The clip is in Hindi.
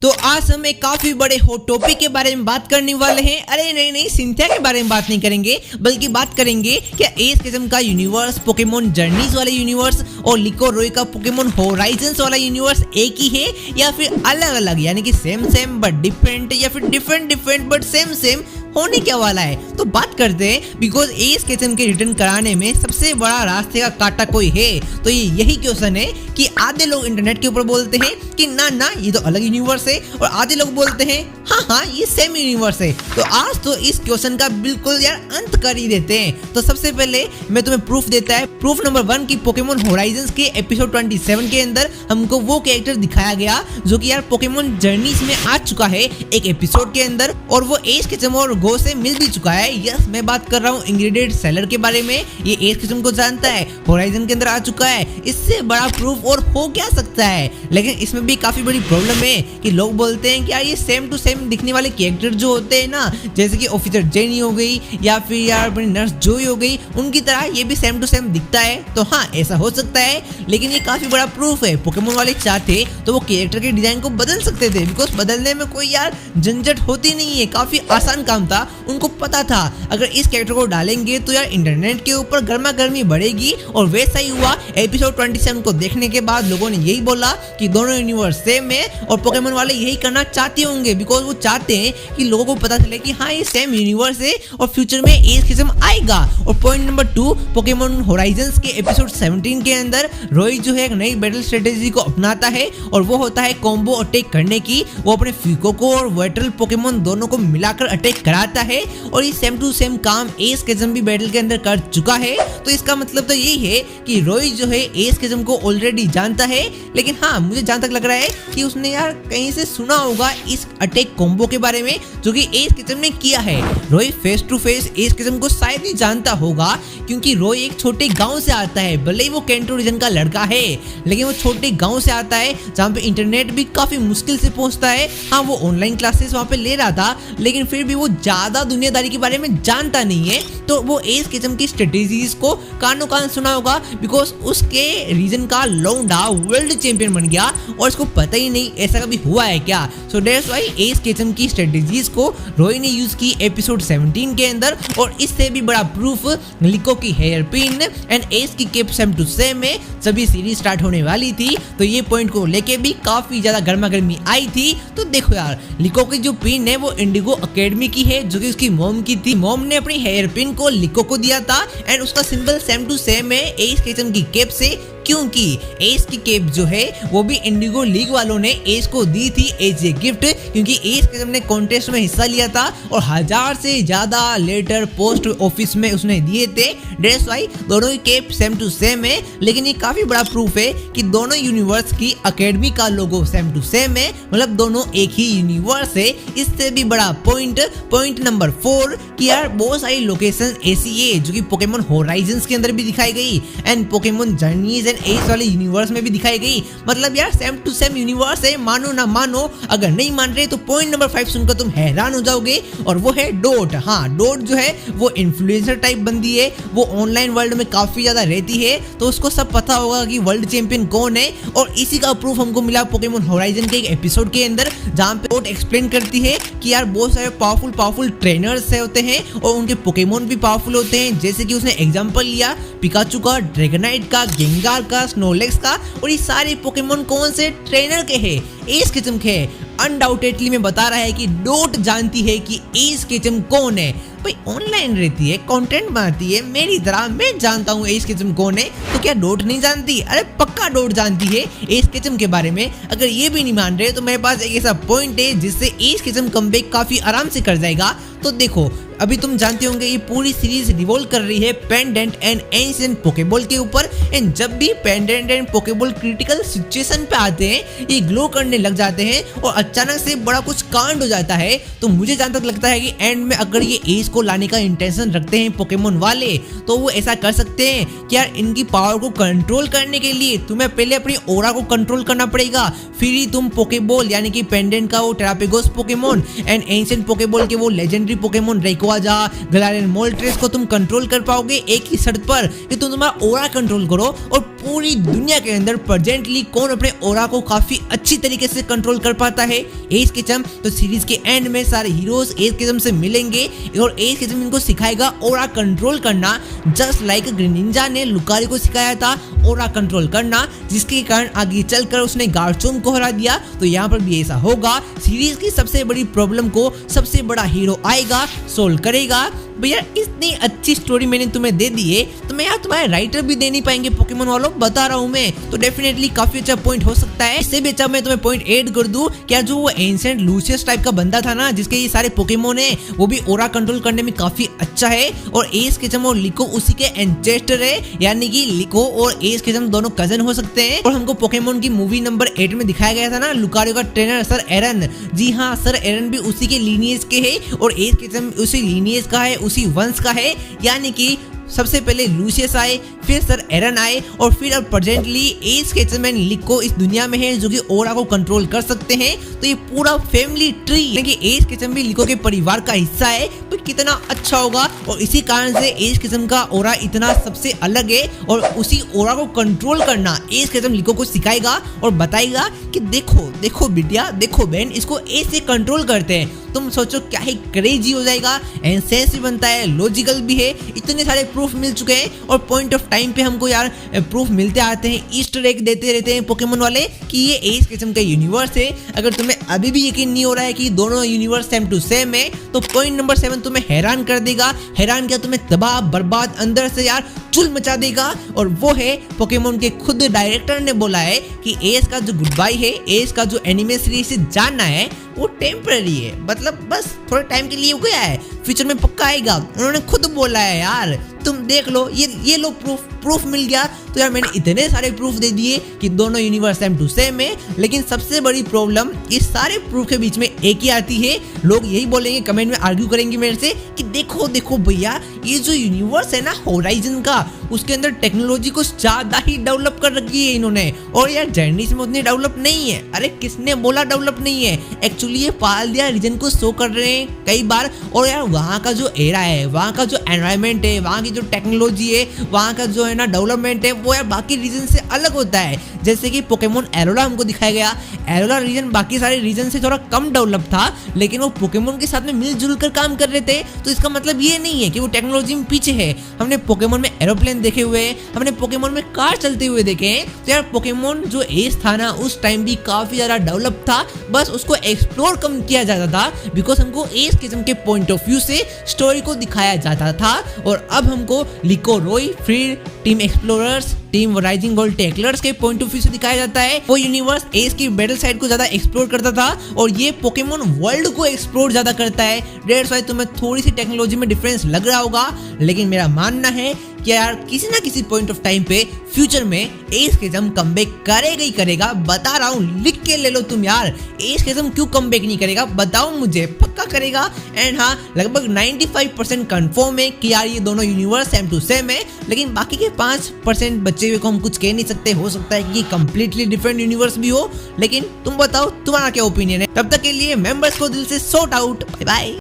तो आज हम एक काफी बड़े हॉट टॉपिक के बारे में बात करने वाले हैं। अरे नहीं, सिंथिया के बारे में बात नहीं करेंगे, बल्कि बात करेंगे क्या एस किस्म का यूनिवर्स, पोकेमोन जर्नीज वाला यूनिवर्स और लिको रोय का पोकेमोन होराइजन्स वाला यूनिवर्स एक ही है या फिर अलग अलग, यानी कि सेम बट डिफरेंट या फिर डिफरेंट बट सेम होने क्या वाला है। तो बात करते हैं, बिकॉज एस किस्म के रिटर्न कराने में सबसे बड़ा रास्ते का कांटा कोई है तो ये यही क्वेश्चन है कि आधे लोग इंटरनेट के ऊपर बोलते हैं कि ना ये तो अलग यूनिवर्स है, और आधे लोग बोलते हैं हाँ ये सेम यूनिवर्स है। तो आज तो इस क्वेश्चन का बिल्कुल यार अंत कर ही देते हैं। तो सबसे पहले मैं तुम्हें प्रूफ देता है। प्रूफ नंबर 1 की पोकेमोन होराइजन्स के एपिसोड 27 के अंदर हमको वो कैरेक्टर दिखाया गया जो कि यार पोकेमोन जर्नीज में आ चुका है एक एपिसोड के अंदर, और वो एस किस्म और गो से मिल भी चुका है। यस, मैं बात कर रहा हूँ इंग्रेडिएंट सेलर के बारे में। ये एस किस्म को जानता है, होराइजन के अंदर आ चुका है। इससे बड़ा प्रूफ और हो क्या सकता है। लेकिन इसमें भी काफी बड़ी प्रॉब्लम है कि लोग बोलते हैं कि यार ये सेम टू सेम दिखने वाले कैरेक्टर जो होते हैं ना, जैसे कि ऑफिसर जेनी हो गई या फिर यार अपनी नर्स जोई हो गई, उनकी तरह ये भी सेम टू सेम दिखता है। तो हाँ, ऐसा हो सकता है, लेकिन ये काफी बड़ा प्रूफ है। पोकेमोन वाले चाहते तो वो कैरेक्टर के डिजाइन को बदल सकते थे, बिकॉज बदलने में कोई यार झंझट होती नहीं है, काफी आसान काम था। उनको पता था अगर इस कैरेक्टर को डालेंगे तो यार इंटरनेट के ऊपर गर्मा गर्मी बढ़ेगी, और वैसा ही हुआ। एपिसोड 27 को देखने के बाद लोगों ने यही बोला कि दोनों यूनिवर्स सेम है, और पोकेमोन वाले यही करना चाहते होंगे, बिकॉज वो चाहते हैं कि लोगों को पता चले कि हाँ ये सेम यूनिवर्स है और फ्यूचर में एस किस्म आएगा। और पॉइंट नंबर 2, पोकेमोन होराइजन्स के एपिसोड 17 के अंदर रोई जो है एक नई बैटल स्ट्रेटेजी को अपनाता है, और वो होता है कॉम्बो अटैक करने की। वो अपने फ्यूको और वेटरल पोकेमोन दोनों को मिलाकर अटैक कराता है, और ये सेम टू सेम काम एस किस्म भी बैटल के अंदर कर चुका है। तो इसका मतलब तो यही है कि रोई जो है एस किस्म को ऑलरेडी जानता है। लेकिन हाँ, मुझे जहां तक लग रहा है कि उसने यार कहीं से सुना होगा इस अटैक कॉम्बो के बारे में जो कि एस किस्म ने किया है। रोई फेस टू फेस एस किस्म को शायद ही जानता होगा, क्योंकि रोई एक छोटे गांव से आता है। भले ही वो कैंटो रीजन का लड़का है, लेकिन वो छोटे गांव से आता है जहाँ पे इंटरनेट भी काफी मुश्किल से पहुंचता है। हाँ, वो ऑनलाइन क्लासेस वहाँ पे ले रहा था, लेकिन फिर भी वो ज्यादा दुनियादारी के बारे में जानता नहीं है। तो वो एस किस्म की स्ट्रेटेजीज को कानों कान सुना होगा, बिकॉज उसके रीजन का लौंडा वर्ल्ड चैंपियन बन गया और इसको पता ही नहीं ऐसा कभी हुआ है क्या। सो दैट्स व्हाई एस किस्म की स्ट्रेटेजीज को रोई ने यूज की एपिसोड 17 के अंदर। और इससे भी बड़ा प्रूफ लिको की हेयर पिन एंड एस की केप सेम टू सेम में सभी सीरीज स्टार्ट होने वाली थी, तो ये पॉइंट को लेके भी काफी ज्यादा गर्मा गर्मी आई थी। तो देखो यार, लिको की जो पिन है वो इंडिगो अकेडमी की है, जो कि उसकी मॉम की थी। मॉम ने अपनी हेयर पिन को लिको को दिया था, एंड उसका सिंबल सेम टू सेम है एस किस्म की केप से, क्योंकि एस की केप जो है वो भी इंडिगो लीग वालों ने एस को दी थी एज ए गिफ्ट, क्योंकि एस किस्म ने कॉन्टेस्ट में हिस्सा लिया था और 1000 से ज्यादा लेटर पोस्ट ऑफिस में उसने दिए थे। दैट्स व्हाई दोनों की केप सेम टू सेम है। लेकिन ये काफी बड़ा प्रूफ है कि दोनों यूनिवर्स की अकेडमी का लोगो सेम टू सेम है, मतलब दोनों एक ही यूनिवर्स है। इससे भी बड़ा पॉइंट नंबर 4 कि यार बहुत सारी लोकेशन ऐसी है जो कि पोकेमोन होराइजन्स के अंदर भी दिखाई गई एंड पोकेमोन जर्नीज एस वाले यूनिवर्स में भी दिखाई गई। मतलब यार सेम टू सेम यूनिवर्स है, मानो ना मानो। अगर नहीं मान रहे तो पॉइंट नंबर 5 सुनकर तुम हैरान हो जाओगे, और वो है डोट। हाँ, डोट जो है वो इन्फ्लुएंसर टाइप बंदी है, वो ऑनलाइन वर्ल्ड में काफी ज्यादा रहती है, तो उसको सब पता होगा कि वर्ल्ड चैंपियन कौन है। और इसी का प्रूफ हमको मिला पोकेमोन होराइजन के एक एपिसोड के अंदर, जहाँ पे डोट एक्सप्लेन करती है कि यार बहुत सारे पावरफुल ट्रेनर्स होते हैं और उनके पोकेमोन भी पावरफुल होते हैं। जैसे कि उसने एग्जांपल लिया पिकाचू का, ड्रैगनाइट का, गेंगार का, स्नोलेक्स का, और ये सारे पोकेमोन कौन से ट्रेनर के हैं? एस किस्म के। अनडाउटेडली मैं बता रहा है कि डोट जानती है कि एस किस्म कौन है। भाई ऑनलाइन रहती है, कंटेंट बनाती है मेरी तरह, मैं जानता हूँ एस किस्म कौन है, तो क्या डोट नहीं जानती? अरे पक्का डोट जानती है एस किस्म के बारे में। अगर ये भी नहीं मान रहे तो मेरे पास एक ऐसा पॉइंट है जिससे एस किस्म कमबैक काफी आराम से कर जाएगा। तो देखो, अभी तुम जानते होंगे ये पूरी सीरीज रिवॉल्व कर रही है पेंडेंट एंड एंशिएंट पोकेबॉल के ऊपर, एंड जब भी pendant and Poké Ball critical situation पे आते हैं, ये ग्लो करने लग जाते हैं और अचानक से बड़ा कुछ कांड हो जाता है। तो मुझे जहां तक लगता है कि एंड में अगर ये एस को लाने का इंटेंशन रखते हैं पोकेमोन वाले, तो वो ऐसा कर सकते हैं कि यार इनकी पावर को कंट्रोल करने के लिए तुम्हें पहले अपनी ओरा को कंट्रोल करना पड़ेगा, फिर ही तुम पोकेबॉल यानी कि पेंडेंट का वो टेरापेगोस पोकेमोन एंड एंशिएंट पोकेबॉल के वो लेजेंडरी पोकेमोन रेक्वाजा, गलारियन मोल्ट्रेस को तुम कंट्रोल कर पाओगे, एक ही शर्त पर कि तुम तुम्हारा ओरा कंट्रोल करो और पूरी दुनिया के अंदर प्रेजेंटली कौन अपने ओरा को काफी अच्छी तरीके से कंट्रोल कर पाता है, एज किचम। तो सीरीज के एंड में सारे हीरोज एज किचम से मिलेंगे और एज किचम इनको सिखाएगा ओरा कंट्रोल करना, जस्ट लाइक ग्रीन निंजा ने लुकारी को सिखाया था ओरा कंट्रोल करना, जिसके कारण आगे चलकर उसने गार्चूम को हरा दिया। तो यहाँ पर भी ऐसा होगा। सीरीज की सबसे बड़ी प्रॉब्लम को सबसे बड़ा हीरो आएगा, सोल्व करेगा। भैया इतनी अच्छी स्टोरी मैंने तुम्हें दे दी है, तो मैं यार तुम्हारे राइटर भी दे नहीं पाएंगे पोकेमोन वालों, बता रहा हूँ मैं। तो डेफिनेटली काफी अच्छा पॉइंट हो सकता है। इससे भी अच्छा मैं तुम्हें पॉइंट ऐड कर दूं, क्या जो वो एंशिएंट लूसियस टाइप का बंदा था ना, जिसके ये सारे पोकेमोन है, वो भी ओरा कंट्रोल करने में काफी अच्छा है। और एज किचम और लिको उसी के एंसेस्टर है, यानी कि लिको और एज किचम दोनों कजन हो सकते हैं। और हमको पोकेमोन की मूवी नंबर 8 में दिखाया गया था ना, लुकारियो का ट्रेनर सर एरन, जी हाँ सर एरन भी उसी के लीनियज के है और एज किचम उसी लीनियज का है, उसी वंश का है। यानी कि सबसे पहले लूसियस आए, फिर सर एरन आए और फिर अब प्रेजेंटली एज किचम एंड लिको इस दुनिया में है जो कि ओरा को कंट्रोल कर सकते हैं। तो ये पूरा फैमिली ट्री, यानी कि एज किचम भी लिको के परिवार का हिस्सा है, तो कितना अच्छा होगा। और इसी कारण से एज किचम का ओरा इतना सबसे अलग है और उसी ओरा को कंट्रोल करना एज किचम लिको को सिखाएगा और बताएगा कि देखो देखो बिटिया, देखो बहन, इसको एज से कंट्रोल करते हैं। तुम सोचो क्या ही क्रेजी हो जाएगा, एंसेंस भी बनता है, लॉजिकल भी है, इतने सारे प्रूफ मिल चुके हैं। और पॉइंट ऑफ टाइम पे हमको यार प्रूफ मिलते आते हैं, ईस्टर एग देते रहते हैं पोकेमोन वाले कि ये एज किचम का यूनिवर्स है। अगर तुम्हें अभी भी यकीन नहीं हो रहा है कि दोनों यूनिवर्स सेम टू सेम है, तो पॉइंट नंबर 7 तुम्हें हैरान कर देगा। हैरान क्या, तुम्हें तबाह बर्बाद अंदर से यार चुल मचा देगा। और वो है पोकेमोन के खुद डायरेक्टर ने बोला है कि एज का जो गुड बाय है, एज का जो एनिमे सीरीज से जाना है, वो टेम्पररी है, मतलब बस थोड़े टाइम के लिए हो गया है, फ्यूचर में पक्का आएगा। उन्होंने खुद बोला है यार, तुम देख लो, ये लो प्रूफ मिल गया। तो यार मैंने इतने सारे प्रूफ दे दिए कि दोनों यूनिवर्स सेम टू सेम है। लेकिन सबसे बड़ी प्रॉब्लम इस सारे प्रूफ के बीच में एक ही आती है। लोग यही बोलेंगे, कमेंट में आर्ग्यू करेंगे मेरे से कि देखो देखो भैया, ये जो यूनिवर्स है ना होराइजन का, उसके अंदर टेक्नोलॉजी को ज्यादा ही डेवलप कर रखी है इन्होंने, और यार जर्नीज में उतनी डेवलप नहीं है। अरे किसने बोला डेवलप नहीं है? एक्चुअली ये पाल दिया रीजन को शो कर रहे हैं कई बार। और यार वहाँ का जो एरा है, वहाँ का जो एनवायरमेंट है, वहाँ की जो टेक्नोलॉजी है, वहाँ का जो है ना डेवलपमेंट है, वो यार बाकी रीजन से अलग होता है। जैसे कि पोकेमोन एलोरा हमको दिखाया गया, एलोरा रीजन बाकी सारे रीजन से थोड़ा कम डेवलप था, लेकिन वो पोकेमोन के साथ में मिलजुल कर काम कर रहे थे। तो इसका मतलब ये नहीं है कि वो टेक्नोलॉजी में पीछे है। हमने पोकेमोन में एरोप्लेन देखे हुए, हमने पोकेमोन में कार चलते हुए देखे हैं। तो यार पोकेमोन जो एज था ना, उस टाइम भी काफी ज्यादा डेवलप था, बस उसको एक्सप्लोर कम किया जाता था, बिकॉज हमको एज किस्म के पॉइंट ऑफ व्यू से स्टोरी को दिखाया जाता था। और अब हमको लिको रोई, फिर team explorers, team rising gold टेक्लर्स के पॉइंट ऑफ व्यू से दिखाया जाता है। वो यूनिवर्स एज की बैटल साइड को ज्यादा एक्सप्लोर करता था और ये पोकेमोन वर्ल्ड को एक्सप्लोर ज्यादा करता है। डेट्स व्हाई तुम्हें थोड़ी सी टेक्नोलॉजी में डिफरेंस लग रहा होगा, लेकिन मेरा मानना है कि यार किसी ना किसी पॉइंट ऑफ टाइम पे फ्यूचर में एज किस्म कमबैक करेगा ही करेगा। बता रहा हूँ, लिख के ले लो तुम यार, एज किस्म क्यों कमबैक नहीं करेगा बताओ मुझे, पक्का करेगा। एंड हाँ, लगभग 95% कंफर्म है कि यार ये दोनों यूनिवर्स सेम टू सेम है, लेकिन बाकी के 5% बचे हुए को हम कुछ कह नहीं सकते। हो सकता है कि कंप्लीटली डिफरेंट यूनिवर्स भी हो, लेकिन तुम बताओ तुम्हारा क्या ओपिनियन है। तब तक के लिए मेंबर्स को दिल से सॉर्ट आउट, बाय बाय।